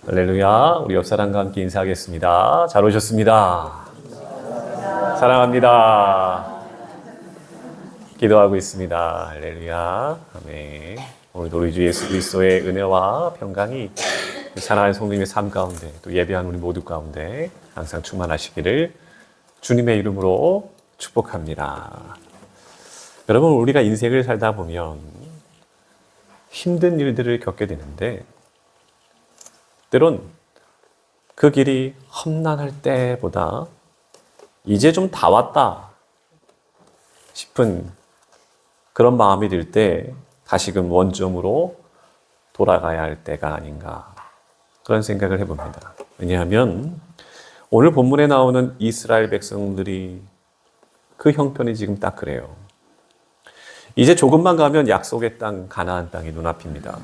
할렐루야. 우리 옆 사람과 함께 인사하겠습니다. 잘 오셨습니다. 사랑합니다. 기도하고 있습니다. 할렐루야. 아멘. 오늘도 우리 주 예수 그리스도의 은혜와 평강이 사랑하는 성도님의 삶 가운데 또 예배한 우리 모두 가운데 항상 충만하시기를 주님의 이름으로 축복합니다. 여러분, 우리가 인생을 살다 보면 힘든 일들을 겪게 되는데 때론 그 길이 험난할 때보다 이제 좀 다 왔다 싶은 그런 마음이 들 때 다시금 원점으로 돌아가야 할 때가 아닌가 그런 생각을 해봅니다. 왜냐하면 오늘 본문에 나오는 이스라엘 백성들이 그 형편이 지금 딱 그래요. 이제 조금만 가면 약속의 땅 가나안 땅이 눈앞입니다.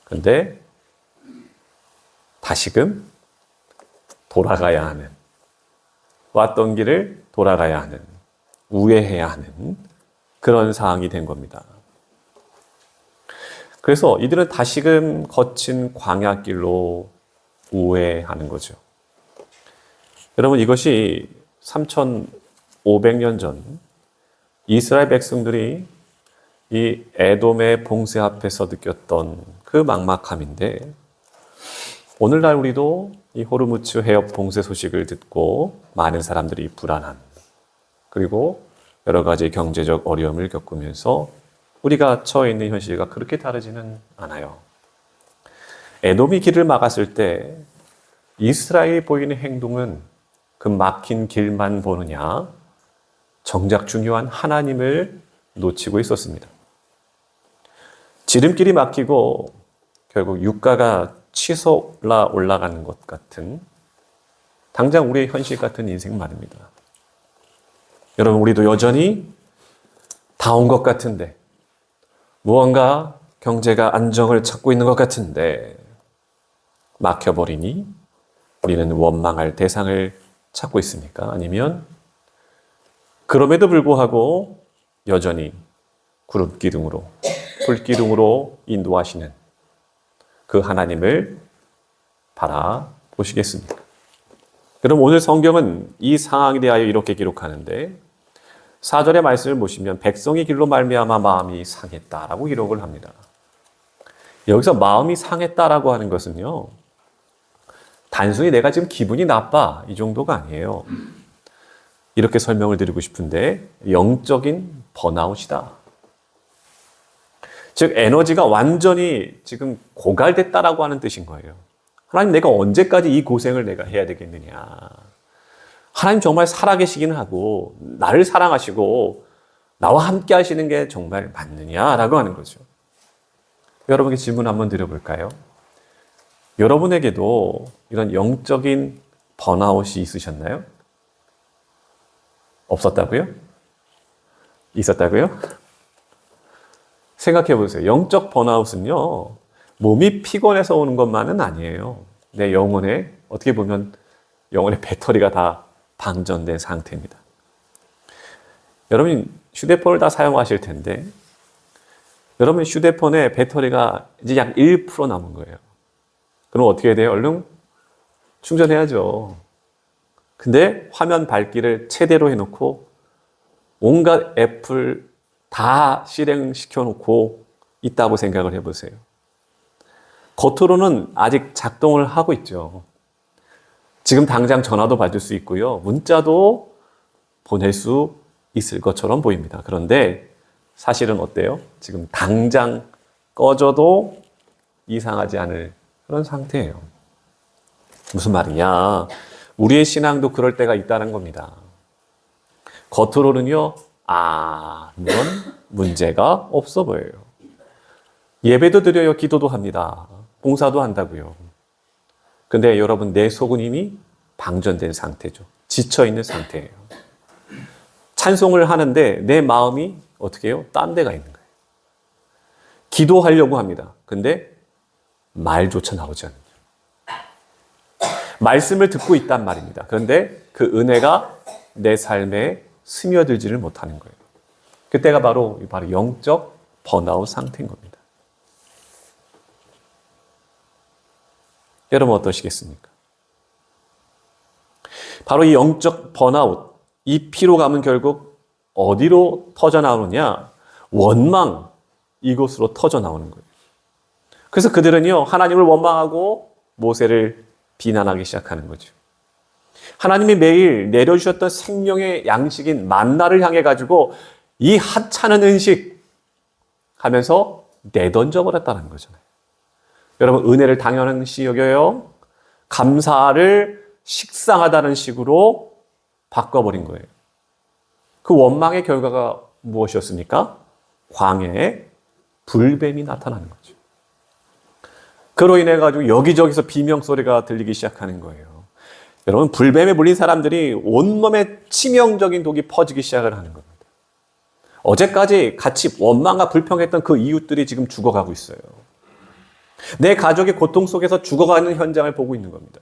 그런데 다시금 돌아가야 하는, 왔던 길을 돌아가야 하는, 우회해야 하는 그런 상황이 된 겁니다. 그래서 이들은 다시금 거친 광야길로 우회하는 거죠. 여러분, 이것이 3,500년 전 이스라엘 백성들이 이 에돔의 봉쇄 앞에서 느꼈던 그 막막함인데 오늘날 우리도 이 호르무즈 해협 봉쇄 소식을 듣고 많은 사람들이 불안한 그리고 여러 가지 경제적 어려움을 겪으면서 우리가 처해 있는 현실과 그렇게 다르지는 않아요. 에돔이 길을 막았을 때 이스라엘이 보이는 행동은 그 막힌 길만 보느냐 정작 중요한 하나님을 놓치고 있었습니다. 지름길이 막히고 결국 유가가 치솟아 올라가는 것 같은 당장 우리의 현실 같은 인생 말입니다. 여러분, 우리도 여전히 다 온 것 같은데 무언가 경제가 안정을 찾고 있는 것 같은데 막혀버리니 우리는 원망할 대상을 찾고 있습니까? 아니면 그럼에도 불구하고 여전히 구름기둥으로 불기둥으로 인도하시는 그 하나님을 바라보시겠습니까? 그럼 오늘 성경은 이 상황에 대하여 이렇게 기록하는데 4절의 말씀을 보시면 백성의 길로 말미암아 마음이 상했다라고 기록을 합니다. 여기서 마음이 상했다라고 하는 것은요, 단순히 내가 지금 기분이 나빠 이 정도가 아니에요. 이렇게 설명을 드리고 싶은데 영적인 번아웃이다. 즉 에너지가 완전히 지금 고갈됐다라고 하는 뜻인 거예요. 하나님, 내가 언제까지 이 고생을 내가 해야 되겠느냐. 하나님 정말 살아계시긴 하고 나를 사랑하시고 나와 함께 하시는 게 정말 맞느냐라고 하는 거죠. 여러분께 질문 한번 드려볼까요? 여러분에게도 이런 영적인 번아웃이 있으셨나요? 없었다고요? 있었다고요? 생각해 보세요. 영적 번아웃은요, 몸이 피곤해서 오는 것만은 아니에요. 내 영혼에, 어떻게 보면 영혼의 배터리가 다 방전된 상태입니다. 여러분, 휴대폰을 다 사용하실 텐데, 여러분 휴대폰에 배터리가 이제 약 1% 남은 거예요. 그럼 어떻게 해야 돼요? 얼른 충전해야죠. 근데 화면 밝기를 최대로 해놓고 온갖 앱을 다 실행시켜 놓고 있다고 생각을 해보세요. 겉으로는 아직 작동을 하고 있죠. 지금 당장 전화도 받을 수 있고요. 문자도 보낼 수 있을 것처럼 보입니다. 그런데 사실은 어때요? 지금 당장 꺼져도 이상하지 않을 그런 상태예요. 무슨 말이냐? 우리의 신앙도 그럴 때가 있다는 겁니다. 겉으로는요, 넌 문제가 없어 보여요. 예배도 드려요, 기도도 합니다. 봉사도 한다고요. 근데 여러분, 내 속은 이미 방전된 상태죠. 지쳐있는 상태예요. 찬송을 하는데 내 마음이 어떻게 해요? 딴 데가 있는 거예요. 기도하려고 합니다. 근데 말조차 나오지 않는 거예요. 말씀을 듣고 있단 말입니다. 그런데 그 은혜가 내 삶에 스며들지를 못하는 거예요. 그때가 바로 영적 번아웃 상태인 겁니다. 여러분 어떠시겠습니까? 바로 이 영적 번아웃, 이 피로감은 결국 어디로 터져 나오느냐? 원망, 이곳으로 터져 나오는 거예요. 그래서 그들은요, 하나님을 원망하고 모세를 비난하기 시작하는 거죠. 하나님이 매일 내려주셨던 생명의 양식인 만나를 향해 가지고 이 하찮은 음식 하면서 내던져 버렸다는 거잖아요. 여러분, 은혜를 당연시 여겨요. 감사를 식상하다는 식으로 바꿔버린 거예요. 그 원망의 결과가 무엇이었습니까? 광야에 불뱀이 나타나는 거죠. 그로 인해 가지고 여기저기서 비명소리가 들리기 시작하는 거예요. 여러분, 불뱀에 물린 사람들이 온몸에 치명적인 독이 퍼지기 시작을 하는 겁니다. 어제까지 같이 원망과 불평했던 그 이웃들이 지금 죽어가고 있어요. 내 가족의 고통 속에서 죽어가는 현장을 보고 있는 겁니다.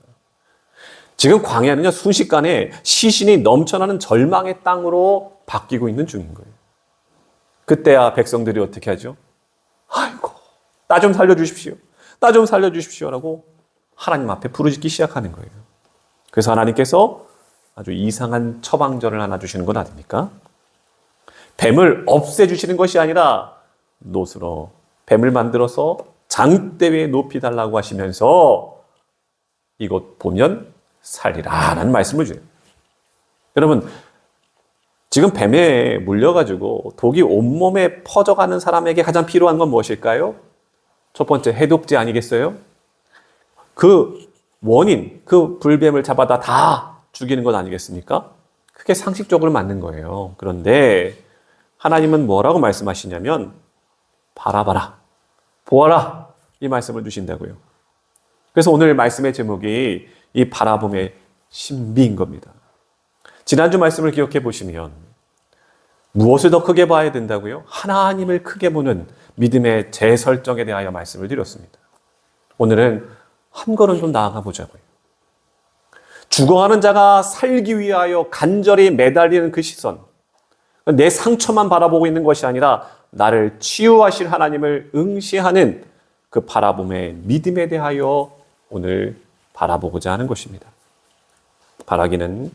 지금 광야는요, 순식간에 시신이 넘쳐나는 절망의 땅으로 바뀌고 있는 중인 거예요. 그때야 백성들이 어떻게 하죠? 아이고, 나 좀 살려주십시오. 나 좀 살려주십시오라고 하나님 앞에 부르짖기 시작하는 거예요. 그래서 하나님께서 아주 이상한 처방전을 하나 주시는 건 아닙니까? 뱀을 없애주시는 것이 아니라 노스로 뱀을 만들어서 장대 위에 높이 달라고 하시면서 이곳 보면 살리라 라는 말씀을 줘요. 여러분, 지금 뱀에 물려가지고 독이 온몸에 퍼져가는 사람에게 가장 필요한 건 무엇일까요? 첫 번째, 해독제 아니겠어요? 그 원인, 그 불뱀을 잡아다 다 죽이는 것 아니겠습니까? 그게 상식적으로 맞는 거예요. 그런데 하나님은 뭐라고 말씀하시냐면 바라봐라, 보아라 이 말씀을 주신다고요. 그래서 오늘 말씀의 제목이 이 바라봄의 신비인 겁니다. 지난주 말씀을 기억해 보시면 무엇을 더 크게 봐야 된다고요? 하나님을 크게 보는 믿음의 재설정에 대하여 말씀을 드렸습니다. 오늘은 한 걸음 좀 나아가 보자고요. 죽어가는 자가 살기 위하여 간절히 매달리는 그 시선, 내 상처만 바라보고 있는 것이 아니라 나를 치유하실 하나님을 응시하는 그 바라봄의 믿음에 대하여 오늘 바라보고자 하는 것입니다. 바라기는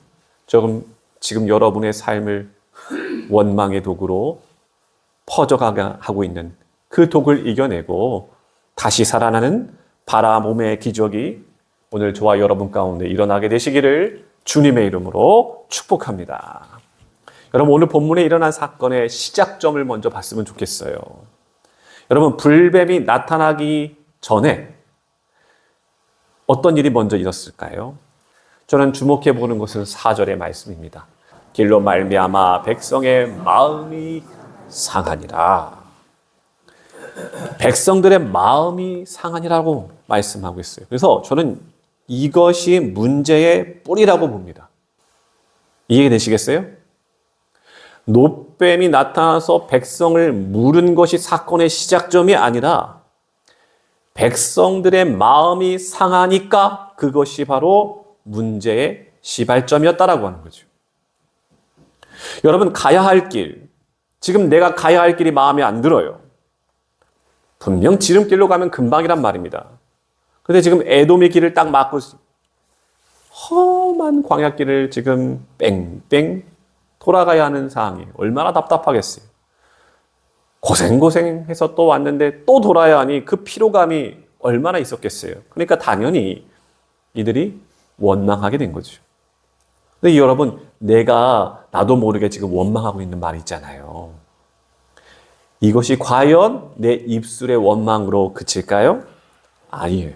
조금 지금 여러분의 삶을 원망의 독으로 퍼져가게 하고 있는 그 독을 이겨내고 다시 살아나는 바라봄의 기적이 오늘 저와 여러분 가운데 일어나게 되시기를 주님의 이름으로 축복합니다. 여러분, 오늘 본문에 일어난 사건의 시작점을 먼저 봤으면 좋겠어요. 여러분, 불뱀이 나타나기 전에 어떤 일이 먼저 있었을까요? 저는 주목해 보는 것은 4절의 말씀입니다. 길로 말미암아 백성의 마음이 상하니라. 백성들의 마음이 상하니라고 말씀하고 있어요. 그래서 저는 이것이 문제의 뿌리라고 봅니다. 이해되시겠어요? 노뱀이 나타나서 백성을 물은 것이 사건의 시작점이 아니라 백성들의 마음이 상하니까 그것이 바로 문제의 시발점이었다라고 하는 거죠. 여러분, 가야 할 길, 지금 내가 가야 할 길이 마음에 안 들어요. 분명 지름길로 가면 금방이란 말입니다. 그런데 지금 에돔의 길을 딱 막고 험한 광야길을 지금 뺑뺑 돌아가야 하는 상황이 얼마나 답답하겠어요. 고생고생해서 또 왔는데 또 돌아야 하니 그 피로감이 얼마나 있었겠어요. 그러니까 당연히 이들이 원망하게 된 거죠. 근데 여러분, 나도 모르게 지금 원망하고 있는 말이 있잖아요. 이것이 과연 내 입술의 원망으로 그칠까요? 아니에요.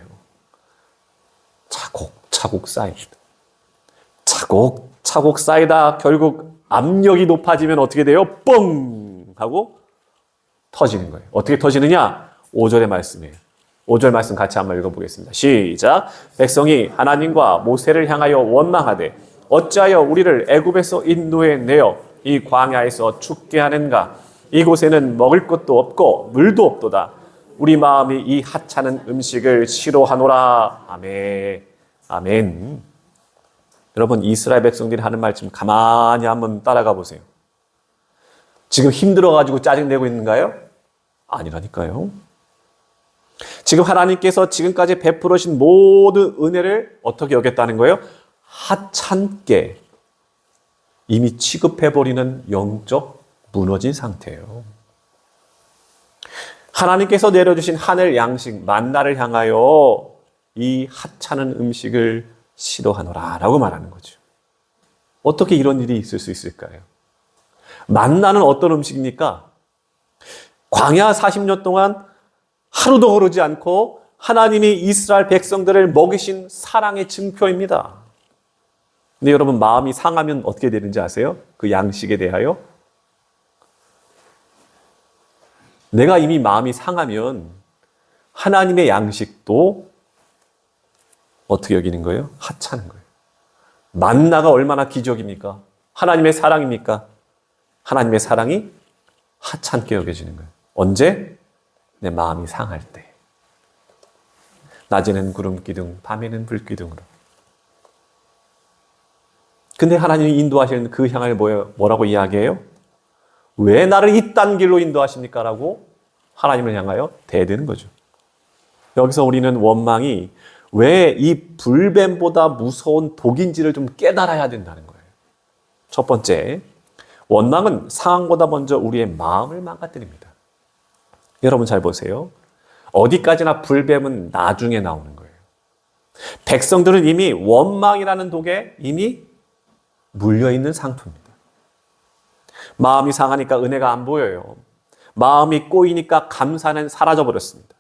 차곡차곡 쌓입니다. 차곡차곡 쌓이다 결국 압력이 높아지면 어떻게 돼요? 뻥! 하고 터지는 거예요. 어떻게 터지느냐? 5절의 말씀이에요. 5절 말씀 같이 한번 읽어보겠습니다. 시작! 백성이 하나님과 모세를 향하여 원망하되 어찌하여 우리를 애굽에서 인도해 내어 이 광야에서 죽게 하는가? 이곳에는 먹을 것도 없고 물도 없도다. 우리 마음이 이 하찮은 음식을 싫어하노라. 아멘. 아멘. 여러분, 이스라엘 백성들이 하는 말씀 가만히 한번 따라가 보세요. 지금 힘들어가지고 짜증내고 있는가요? 아니라니까요. 지금 하나님께서 지금까지 베풀으신 모든 은혜를 어떻게 여겼다는 거예요? 하찮게 이미 취급해버리는 영적 무너진 상태예요. 하나님께서 내려주신 하늘 양식 만나를 향하여 이 하찮은 음식을 시도하노라 라고 말하는 거죠. 어떻게 이런 일이 있을 수 있을까요? 만나는 어떤 음식입니까? 광야 40년 동안 하루도 흐르지 않고 하나님이 이스라엘 백성들을 먹이신 사랑의 증표입니다. 근데 여러분 마음이 상하면 어떻게 되는지 아세요? 그 양식에 대하여? 내가 이미 마음이 상하면 하나님의 양식도 어떻게 여기는 거예요? 하찮은 거예요. 만나가 얼마나 기적입니까? 하나님의 사랑입니까? 하나님의 사랑이 하찮게 여겨지는 거예요. 언제? 내 마음이 상할 때. 낮에는 구름 기둥, 밤에는 불 기둥으로. 근데 하나님이 인도하시는 그 향을 뭐라고 이야기해요? 왜 나를 이딴 길로 인도하십니까? 라고 하나님을 향하여 대드는 거죠. 여기서 우리는 원망이 왜 이 불뱀보다 무서운 독인지를 좀 깨달아야 된다는 거예요. 첫 번째, 원망은 상황보다 먼저 우리의 마음을 망가뜨립니다. 여러분 잘 보세요. 어디까지나 불뱀은 나중에 나오는 거예요. 백성들은 이미 원망이라는 독에 이미 물려있는 상태입니다. 마음이 상하니까 은혜가 안 보여요. 마음이 꼬이니까 감사는 사라져버렸습니다.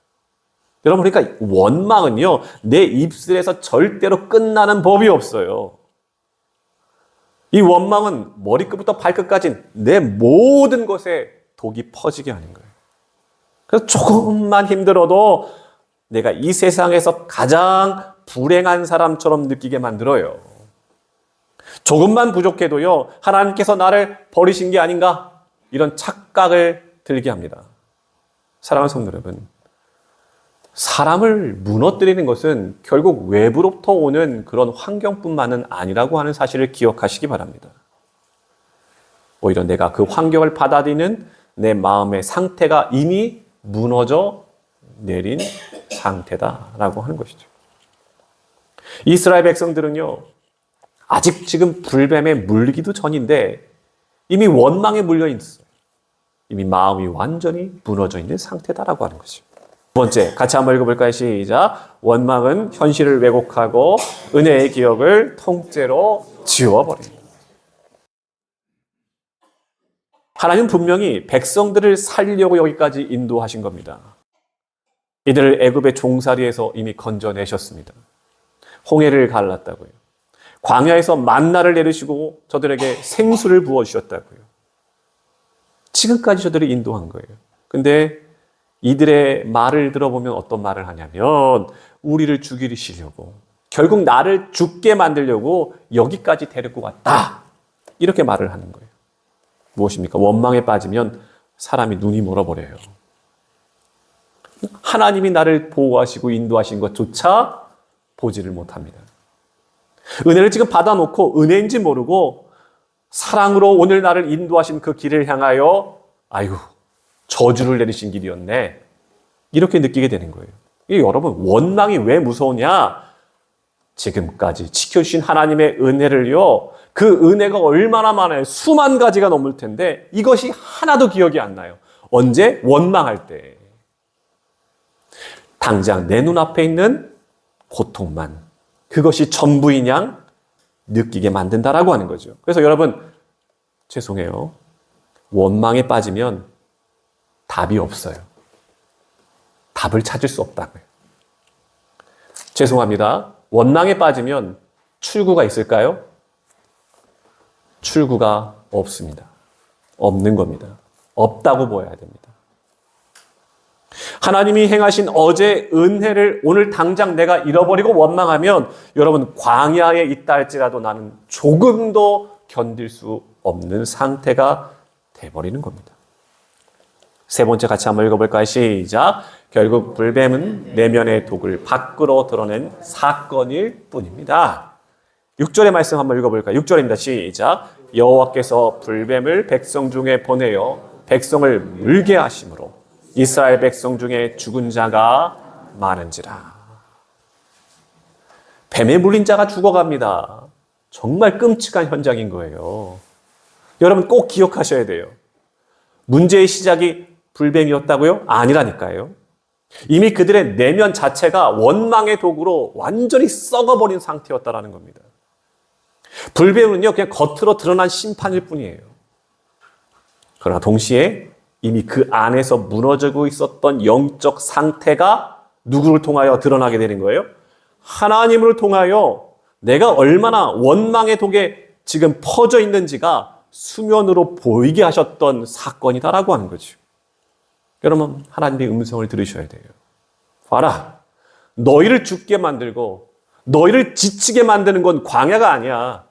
여러분 그러니까 원망은요. 내 입술에서 절대로 끝나는 법이 없어요. 이 원망은 머리끝부터 발끝까지 내 모든 것에 독이 퍼지게 하는 거예요. 그래서 조금만 힘들어도 내가 이 세상에서 가장 불행한 사람처럼 느끼게 만들어요. 조금만 부족해도요, 하나님께서 나를 버리신 게 아닌가? 이런 착각을 들게 합니다. 사랑하는 성도 여러분, 사람을 무너뜨리는 것은 결국 외부로부터 오는 그런 환경뿐만은 아니라고 하는 사실을 기억하시기 바랍니다. 오히려 내가 그 환경을 받아들이는 내 마음의 상태가 이미 무너져 내린 상태다라고 하는 것이죠. 이스라엘 백성들은요, 아직 지금 불뱀에 물리기도 전인데 이미 원망에 물려 있어요. 이미 마음이 완전히 무너져 있는 상태다라고 하는 거죠. 두 번째, 같이 한번 읽어볼까요? 시작. 원망은 현실을 왜곡하고 은혜의 기억을 통째로 지워버립니다. 하나님은 분명히 백성들을 살리려고 여기까지 인도하신 겁니다. 이들을 애굽의 종살이에서 이미 건져내셨습니다. 홍해를 갈랐다고요. 광야에서 만나를 내리시고 저들에게 생수를 부어주셨다고요. 지금까지 저들을 인도한 거예요. 근데 이들의 말을 들어보면 어떤 말을 하냐면 우리를 죽이시려고 결국 나를 죽게 만들려고 여기까지 데리고 왔다. 이렇게 말을 하는 거예요. 무엇입니까? 원망에 빠지면 사람이 눈이 멀어버려요. 하나님이 나를 보호하시고 인도하신 것조차 보지를 못합니다. 은혜를 지금 받아놓고 은혜인지 모르고 사랑으로 오늘 나를 인도하신 그 길을 향하여 아유 저주를 내리신 길이었네. 이렇게 느끼게 되는 거예요. 여러분 원망이 왜 무서우냐? 지금까지 지켜주신 하나님의 은혜를요. 그 은혜가 얼마나 많아요. 수만 가지가 넘을 텐데 이것이 하나도 기억이 안 나요. 언제? 원망할 때. 당장 내 눈앞에 있는 고통만 그것이 전부인 양 느끼게 만든다라고 하는 거죠. 그래서 여러분 죄송해요. 원망에 빠지면 답이 없어요. 답을 찾을 수 없다고요. 죄송합니다. 원망에 빠지면 출구가 있을까요? 출구가 없습니다. 없는 겁니다. 없다고 보여야 됩니다. 하나님이 행하신 어제 은혜를 오늘 당장 내가 잃어버리고 원망하면 여러분 광야에 있다 할지라도 나는 조금도 견딜 수 없는 상태가 돼버리는 겁니다. 세 번째 같이 한번 읽어볼까요? 시작. 결국 불뱀은 내면의 독을 밖으로 드러낸 사건일 뿐입니다. 6절의 말씀 한번 읽어볼까요? 6절입니다. 시작. 여호와께서 불뱀을 백성 중에 보내어 백성을 물게 하심으로 이스라엘 백성 중에 죽은 자가 많은지라. 뱀에 물린 자가 죽어갑니다. 정말 끔찍한 현장인 거예요. 여러분 꼭 기억하셔야 돼요. 문제의 시작이 불뱀이었다고요? 아니라니까요. 이미 그들의 내면 자체가 원망의 도구로 완전히 썩어버린 상태였다라는 겁니다. 불뱀은요, 그냥 겉으로 드러난 심판일 뿐이에요. 그러나 동시에 이미 그 안에서 무너지고 있었던 영적 상태가 누구를 통하여 드러나게 되는 거예요? 하나님을 통하여 내가 얼마나 원망의 독에 지금 퍼져 있는지가 수면으로 보이게 하셨던 사건이다라고 하는 거죠. 여러분, 하나님의 음성을 들으셔야 돼요. 봐라, 너희를 죽게 만들고 너희를 지치게 만드는 건 광야가 아니야.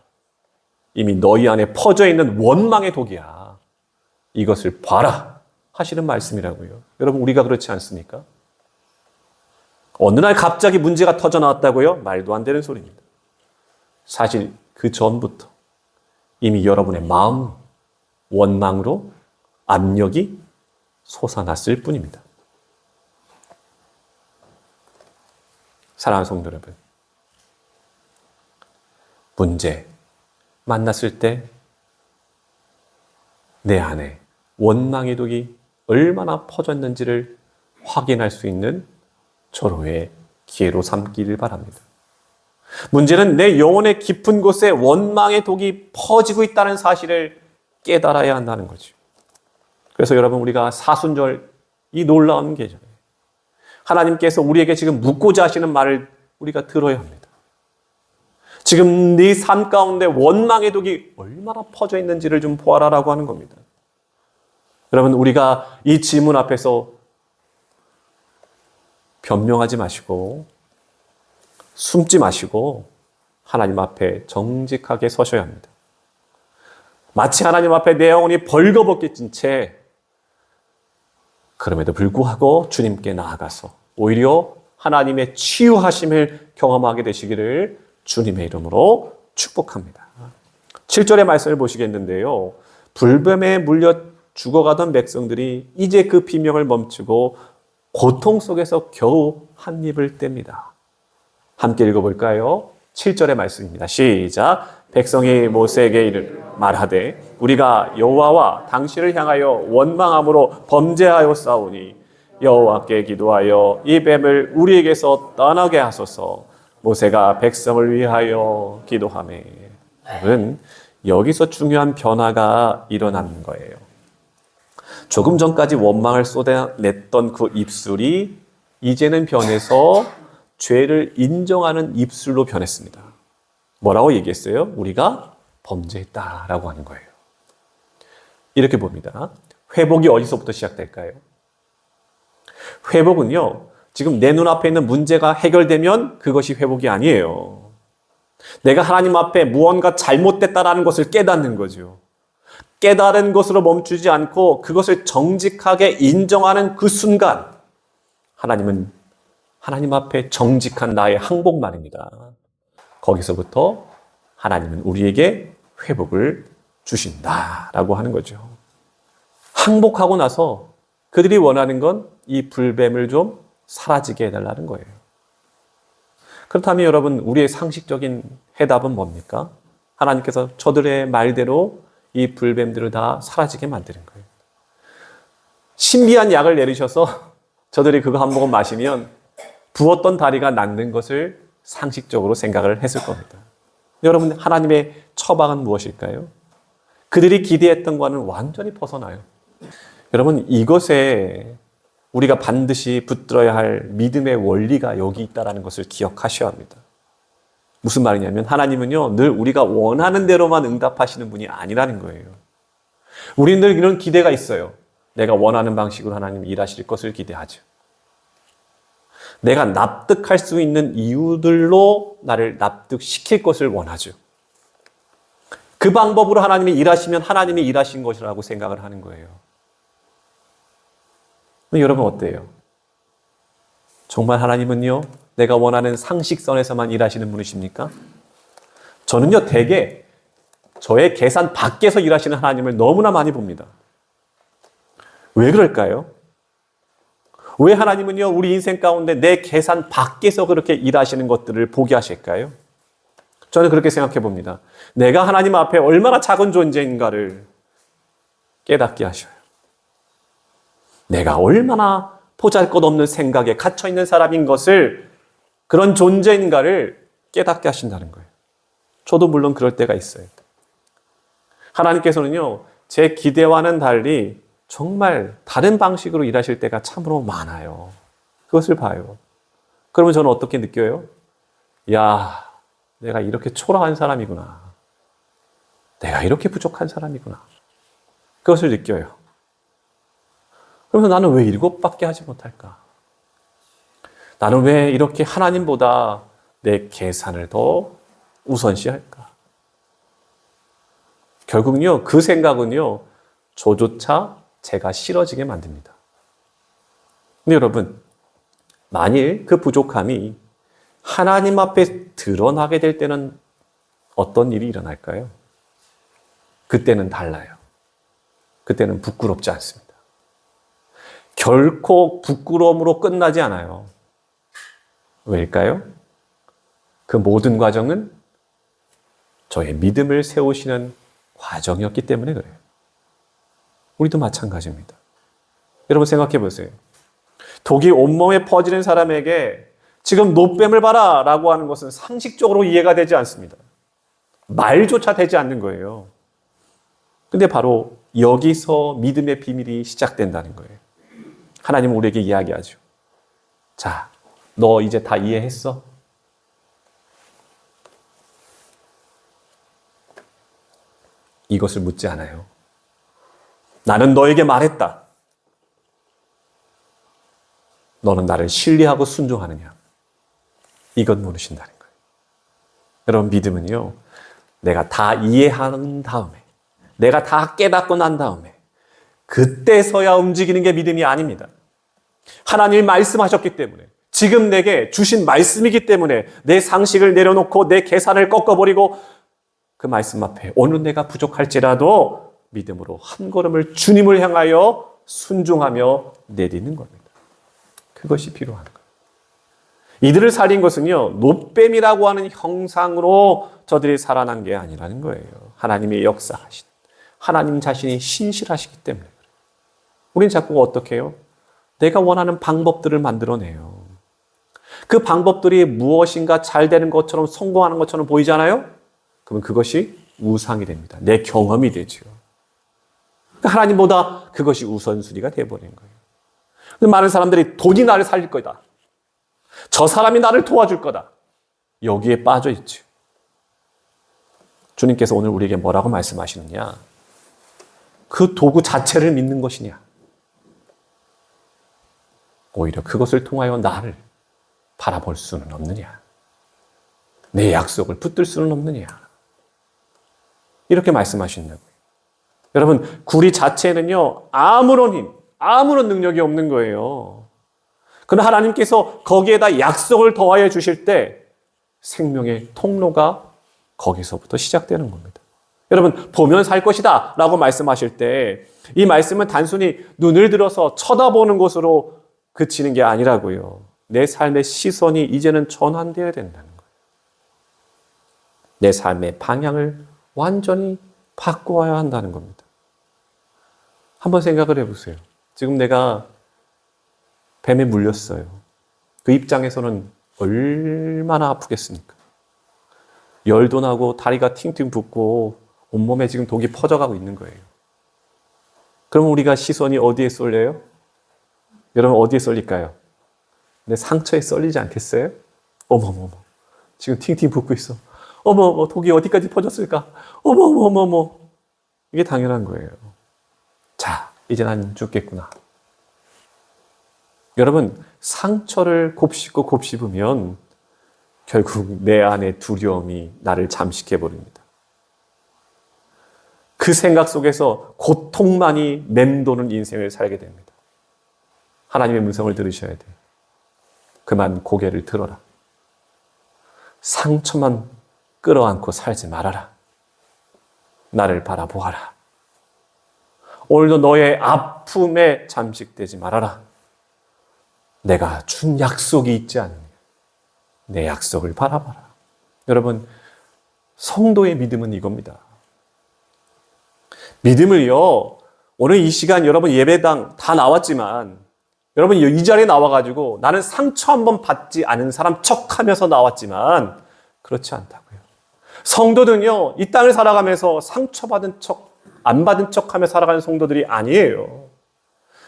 이미 너희 안에 퍼져 있는 원망의 독이야. 이것을 봐라 하시는 말씀이라고요. 여러분, 우리가 그렇지 않습니까? 어느 날 갑자기 문제가 터져 나왔다고요? 말도 안 되는 소리입니다. 사실 그 전부터 이미 여러분의 마음 원망으로 압력이 솟아났을 뿐입니다. 사랑하는 성도 여러분, 문제 만났을 때 내 안에 원망의 독이 얼마나 퍼졌는지를 확인할 수 있는 절호의 기회로 삼기를 바랍니다. 문제는 내 영혼의 깊은 곳에 원망의 독이 퍼지고 있다는 사실을 깨달아야 한다는 거죠. 그래서 여러분, 우리가 사순절 이 놀라운 계절에 하나님께서 우리에게 지금 묻고자 하시는 말을 우리가 들어야 합니다. 지금 네 삶 가운데 원망의 독이 얼마나 퍼져 있는지를 좀 보아라라고 하는 겁니다. 여러분, 우리가 이 질문 앞에서 변명하지 마시고 숨지 마시고 하나님 앞에 정직하게 서셔야 합니다. 마치 하나님 앞에 내 영혼이 벌거벗겨진 채 그럼에도 불구하고 주님께 나아가서 오히려 하나님의 치유하심을 경험하게 되시기를 주님의 이름으로 축복합니다. 7절의 말씀을 보시겠는데요. 불뱀에 물려 죽어가던 백성들이 이제 그 비명을 멈추고 고통 속에서 겨우 한 입을 뗍니다. 함께 읽어볼까요? 7절의 말씀입니다. 시작. 백성이 모세에게 말하되 우리가 여호와와 당신을 향하여 원망함으로 범죄하여 싸우니 여호와께 기도하여 이 뱀을 우리에게서 떠나게 하소서. 모세가 백성을 위하여 기도하매. 여러분, 여기서 중요한 변화가 일어나는 거예요. 조금 전까지 원망을 쏟아냈던 그 입술이 이제는 변해서 죄를 인정하는 입술로 변했습니다. 뭐라고 얘기했어요? 우리가 범죄했다라고 하는 거예요. 이렇게 봅니다. 회복이 어디서부터 시작될까요? 회복은요, 지금 내 눈앞에 있는 문제가 해결되면 그것이 회복이 아니에요. 내가 하나님 앞에 무언가 잘못됐다라는 것을 깨닫는 거죠. 깨달은 것으로 멈추지 않고 그것을 정직하게 인정하는 그 순간, 하나님은 하나님 앞에 정직한 나의 항복만입니다. 거기서부터 하나님은 우리에게 회복을 주신다라고 하는 거죠. 항복하고 나서 그들이 원하는 건 이 불뱀을 좀 사라지게 해달라는 거예요. 그렇다면 여러분, 우리의 상식적인 해답은 뭡니까? 하나님께서 저들의 말대로 이 불뱀들을 다 사라지게 만드는 거예요. 신비한 약을 내리셔서 저들이 그거 한 모금 마시면 부었던 다리가 낫는 것을 상식적으로 생각을 했을 겁니다. 여러분, 하나님의 처방은 무엇일까요? 그들이 기대했던 것과는 완전히 벗어나요. 여러분, 이것에 우리가 반드시 붙들어야 할 믿음의 원리가 여기 있다는 것을 기억하셔야 합니다. 무슨 말이냐면 하나님은요, 늘 우리가 원하는 대로만 응답하시는 분이 아니라는 거예요. 우리는 늘 이런 기대가 있어요. 내가 원하는 방식으로 하나님이 일하실 것을 기대하죠. 내가 납득할 수 있는 이유들로 나를 납득시킬 것을 원하죠. 그 방법으로 하나님이 일하시면 하나님이 일하신 것이라고 생각을 하는 거예요. 여러분 어때요? 정말 하나님은요, 내가 원하는 상식선에서만 일하시는 분이십니까? 저는요, 대개 저의 계산 밖에서 일하시는 하나님을 너무나 많이 봅니다. 왜 그럴까요? 왜 하나님은요, 우리 인생 가운데 내 계산 밖에서 그렇게 일하시는 것들을 보게 하실까요? 저는 그렇게 생각해 봅니다. 내가 하나님 앞에 얼마나 작은 존재인가를 깨닫게 하셔요. 내가 얼마나 보잘것없는 생각에 갇혀있는 사람인 것을, 그런 존재인가를 깨닫게 하신다는 거예요. 저도 물론 그럴 때가 있어요. 하나님께서는요, 제 기대와는 달리 정말 다른 방식으로 일하실 때가 참으로 많아요. 그것을 봐요. 그러면 저는 어떻게 느껴요? 야, 내가 이렇게 초라한 사람이구나. 내가 이렇게 부족한 사람이구나. 그것을 느껴요. 그러면서 나는 왜 7밖에 하지 못할까? 나는 왜 이렇게 하나님보다 내 계산을 더 우선시할까? 결국은요, 그 생각은요, 저조차 제가 싫어지게 만듭니다. 근데 여러분, 만일 그 부족함이 하나님 앞에 드러나게 될 때는 어떤 일이 일어날까요? 그때는 달라요. 그때는 부끄럽지 않습니다. 결코 부끄러움으로 끝나지 않아요. 왜일까요? 그 모든 과정은 저의 믿음을 세우시는 과정이었기 때문에 그래요. 우리도 마찬가지입니다. 여러분 생각해 보세요. 독이 온몸에 퍼지는 사람에게 지금 노뱀을 봐라 라고 하는 것은 상식적으로 이해가 되지 않습니다. 말조차 되지 않는 거예요. 근데 바로 여기서 믿음의 비밀이 시작된다는 거예요. 하나님은 우리에게 이야기하죠. 자, 너 이제 다 이해했어? 이것을 묻지 않아요. 나는 너에게 말했다. 너는 나를 신뢰하고 순종하느냐? 이것 물으신다는 거예요. 여러분, 믿음은요, 내가 다 이해한 다음에, 내가 다 깨닫고 난 다음에, 그때서야 움직이는 게 믿음이 아닙니다. 하나님이 말씀하셨기 때문에, 지금 내게 주신 말씀이기 때문에 내 상식을 내려놓고 내 계산을 꺾어버리고 그 말씀 앞에 오늘 내가 부족할지라도 믿음으로 한 걸음을 주님을 향하여 순종하며 내딛는 겁니다. 그것이 필요한 거예요. 이들을 살린 것은요, 노뱀이라고 하는 형상으로 저들이 살아난 게 아니라는 거예요. 하나님의 역사하신, 하나님 자신이 신실하시기 때문에 그래요. 우린 자꾸 어떻게 해요? 내가 원하는 방법들을 만들어내요. 그 방법들이 무엇인가 잘 되는 것처럼, 성공하는 것처럼 보이잖아요? 그러면 그것이 우상이 됩니다. 내 경험이 되죠. 하나님보다 그것이 우선순위가 되어버리는 거예요. 많은 사람들이 돈이 나를 살릴 거다. 저 사람이 나를 도와줄 거다. 여기에 빠져 있죠. 주님께서 오늘 우리에게 뭐라고 말씀하시느냐? 그 도구 자체를 믿는 것이냐? 오히려 그것을 통하여 나를 바라볼 수는 없느냐? 내 약속을 붙들 수는 없느냐? 이렇게 말씀하신다고요. 여러분, 구리 자체는요, 아무런 힘, 아무런 능력이 없는 거예요. 그러나 하나님께서 거기에다 약속을 더하여 주실 때 생명의 통로가 거기서부터 시작되는 겁니다. 여러분, 보면 살 것이다 라고 말씀하실 때 이 말씀은 단순히 눈을 들어서 쳐다보는 것으로 그치는 게 아니라고요. 내 삶의 시선이 이제는 전환되어야 된다는 거예요. 내 삶의 방향을 완전히 바꾸어야 한다는 겁니다. 한번 생각을 해보세요. 지금 내가 뱀에 물렸어요. 그 입장에서는 얼마나 아프겠습니까? 열도 나고 다리가 팅팅 붓고 온몸에 지금 독이 퍼져가고 있는 거예요. 그럼 우리가 시선이 어디에 쏠려요? 여러분, 어디에 쏠릴까요? 내 상처에 쏠리지 않겠어요? 어머머머, 지금 팅팅 붓고 있어. 어머머, 독이 어디까지 퍼졌을까? 어머머머머. 이게 당연한 거예요. 자, 이제 난 죽겠구나. 여러분, 상처를 곱씹고 곱씹으면 결국 내 안의 두려움이 나를 잠식해버립니다. 그 생각 속에서 고통만이 맴도는 인생을 살게 됩니다. 하나님의 음성을 들으셔야 돼요. 그만 고개를 들어라. 상처만 끌어안고 살지 말아라. 나를 바라보아라. 오늘도 너의 아픔에 잠식되지 말아라. 내가 준 약속이 있지 않느냐. 내 약속을 바라봐라. 여러분, 성도의 믿음은 이겁니다. 믿음을요, 오늘 이 시간 여러분 예배당 다 나왔지만 여러분 이 자리에 나와가지고 나는 상처 한번 받지 않은 사람 척하면서 나왔지만 그렇지 않다고요. 성도들은요, 이 땅을 살아가면서 상처받은 척, 안 받은 척하며 살아가는 성도들이 아니에요.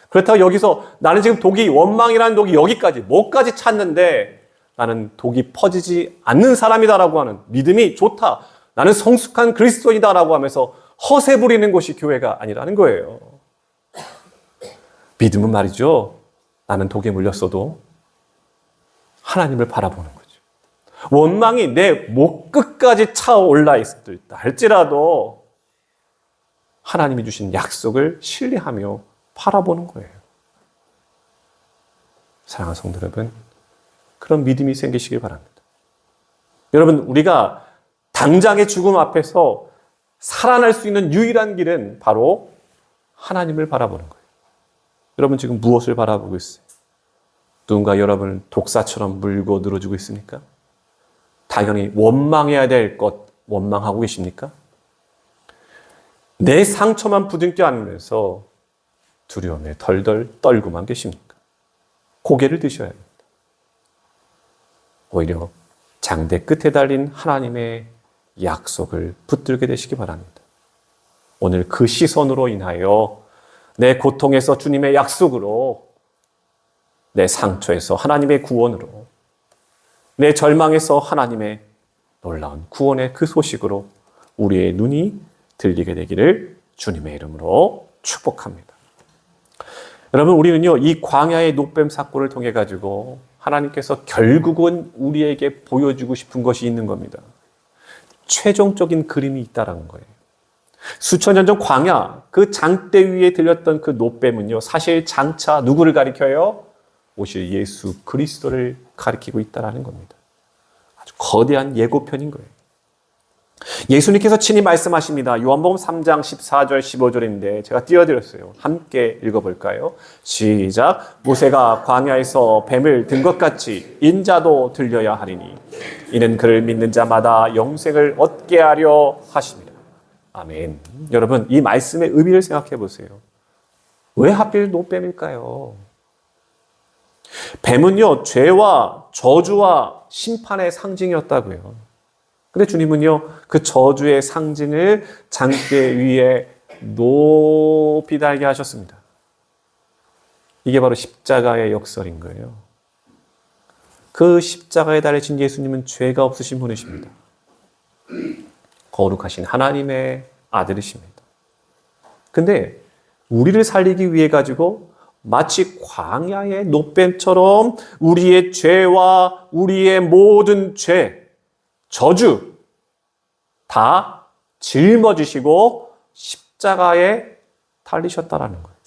그렇다고 여기서 나는 지금 독이, 원망이라는 독이 여기까지, 뭐까지 찼는데 나는 독이 퍼지지 않는 사람이다라고 하는 믿음이 좋다. 나는 성숙한 그리스도인이다라고 하면서 허세 부리는 곳이 교회가 아니라는 거예요. 믿음은 말이죠. 나는 독에 물렸어도 하나님을 바라보는 거죠. 원망이 내 목 끝까지 차올라 있다 할지라도 하나님이 주신 약속을 신뢰하며 바라보는 거예요. 사랑하는 성도 여러분, 그런 믿음이 생기시길 바랍니다. 여러분, 우리가 당장의 죽음 앞에서 살아날 수 있는 유일한 길은 바로 하나님을 바라보는 거예요. 여러분 지금 무엇을 바라보고 있어요? 누군가 여러분을 독사처럼 물고 늘어주고 있습니까? 당연히 원망해야 될 것 원망하고 계십니까? 내 상처만 부둥켜 안으면서 두려움에 덜덜 떨고만 계십니까? 고개를 드셔야 합니다. 오히려 장대 끝에 달린 하나님의 약속을 붙들게 되시기 바랍니다. 오늘 그 시선으로 인하여 내 고통에서 주님의 약속으로, 내 상처에서 하나님의 구원으로, 내 절망에서 하나님의 놀라운 구원의 그 소식으로 우리의 눈이 들리게 되기를 주님의 이름으로 축복합니다. 여러분, 우리는요, 이 광야의 노뱀 사건을 통해 가지고 하나님께서 결국은 우리에게 보여주고 싶은 것이 있는 겁니다. 최종적인 그림이 있다라는 거예요. 수천 년 전 광야, 그 장대 위에 들렸던 그 노뱀은요, 사실 장차 누구를 가리켜요? 오실 예수 그리스도를 가리키고 있다라는 겁니다. 아주 거대한 예고편인 거예요. 예수님께서 친히 말씀하십니다. 요한복음 3장 14절 15절인데 제가 띄워드렸어요. 함께 읽어볼까요? 시작. 모세가 광야에서 뱀을 든 것 같이 인자도 들려야 하리니 이는 그를 믿는 자마다 영생을 얻게 하려 하십니다. 아멘. 여러분, 이 말씀의 의미를 생각해 보세요. 왜 하필 노뱀일까요? 뱀은요, 죄와 저주와 심판의 상징이었다고요. 근데 주님은요, 그 저주의 상징을 장대 위에 높이 달게 하셨습니다. 이게 바로 십자가의 역설인 거예요. 그 십자가에 달리신 예수님은 죄가 없으신 분이십니다. 거룩하신 하나님의 아들이십니다. 근데 우리를 살리기 위해 가지고 마치 광야의 노뱀처럼 우리의 죄와 우리의 모든 죄, 저주 다 짊어지시고 십자가에 달리셨다라는 거예요.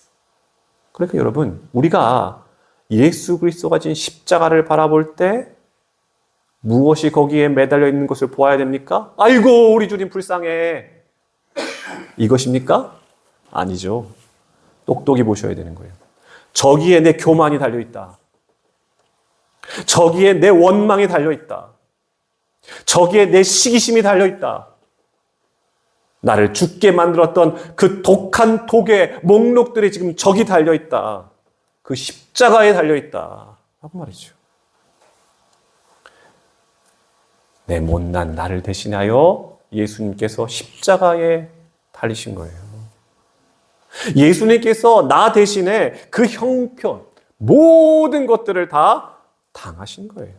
그러니까 여러분, 우리가 예수 그리스도가 진 십자가를 바라볼 때 무엇이 거기에 매달려 있는 것을 보아야 됩니까? 아이고, 우리 주님 불쌍해. 이것입니까? 아니죠. 똑똑히 보셔야 되는 거예요. 저기에 내 교만이 달려있다. 저기에 내 원망이 달려있다. 저기에 내 시기심이 달려있다. 나를 죽게 만들었던 그 독한 독의 목록들이 지금 저기 달려있다. 그 십자가에 달려있다. 라고 말이죠. 내 못난 나를 대신하여 예수님께서 십자가에 달리신 거예요. 예수님께서 나 대신에 그 형편, 모든 것들을 다 당하신 거예요.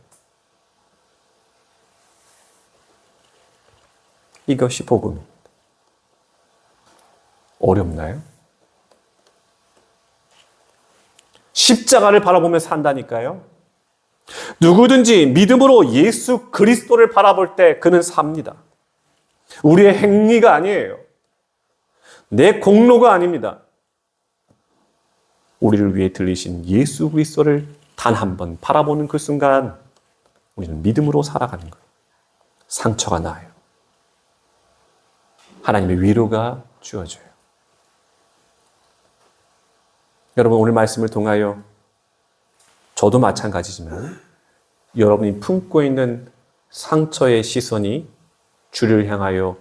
이것이 복음입니다. 어렵나요? 십자가를 바라보면서 산다니까요. 누구든지 믿음으로 예수 그리스도를 바라볼 때 그는 삽니다. 우리의 행위가 아니에요. 내 공로가 아닙니다. 우리를 위해 들리신 예수 그리스도를 단 한 번 바라보는 그 순간 우리는 믿음으로 살아가는 거예요. 상처가 나요. 하나님의 위로가 주어져요. 여러분, 오늘 말씀을 통하여 저도 마찬가지지만 여러분이 품고 있는 상처의 시선이 주를 향하여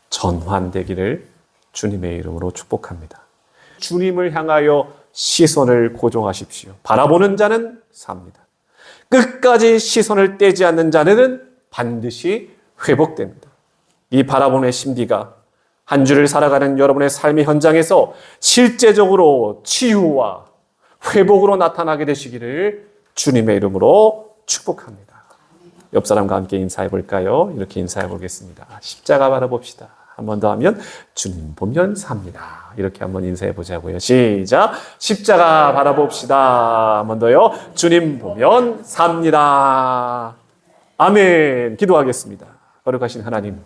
전환되기를 주님의 이름으로 축복합니다. 주님을 향하여 시선을 고정하십시오. 바라보는 자는 삽니다. 끝까지 시선을 떼지 않는 자는 반드시 회복됩니다. 이 바라보는 신비가 한 주를 살아가는 여러분의 삶의 현장에서 실제적으로 치유와 회복으로 나타나게 되시기를 주님의 이름으로 축복합니다. 옆 사람과 함께 인사해 볼까요? 이렇게 인사해 보겠습니다. 십자가 바라봅시다. 한 번 더 하면 주님 보면 삽니다. 이렇게 한번 인사해 보자고요. 시작. 십자가 바라봅시다. 한 번 더요. 주님 보면 삽니다. 아멘. 기도하겠습니다. 거룩하신 하나님,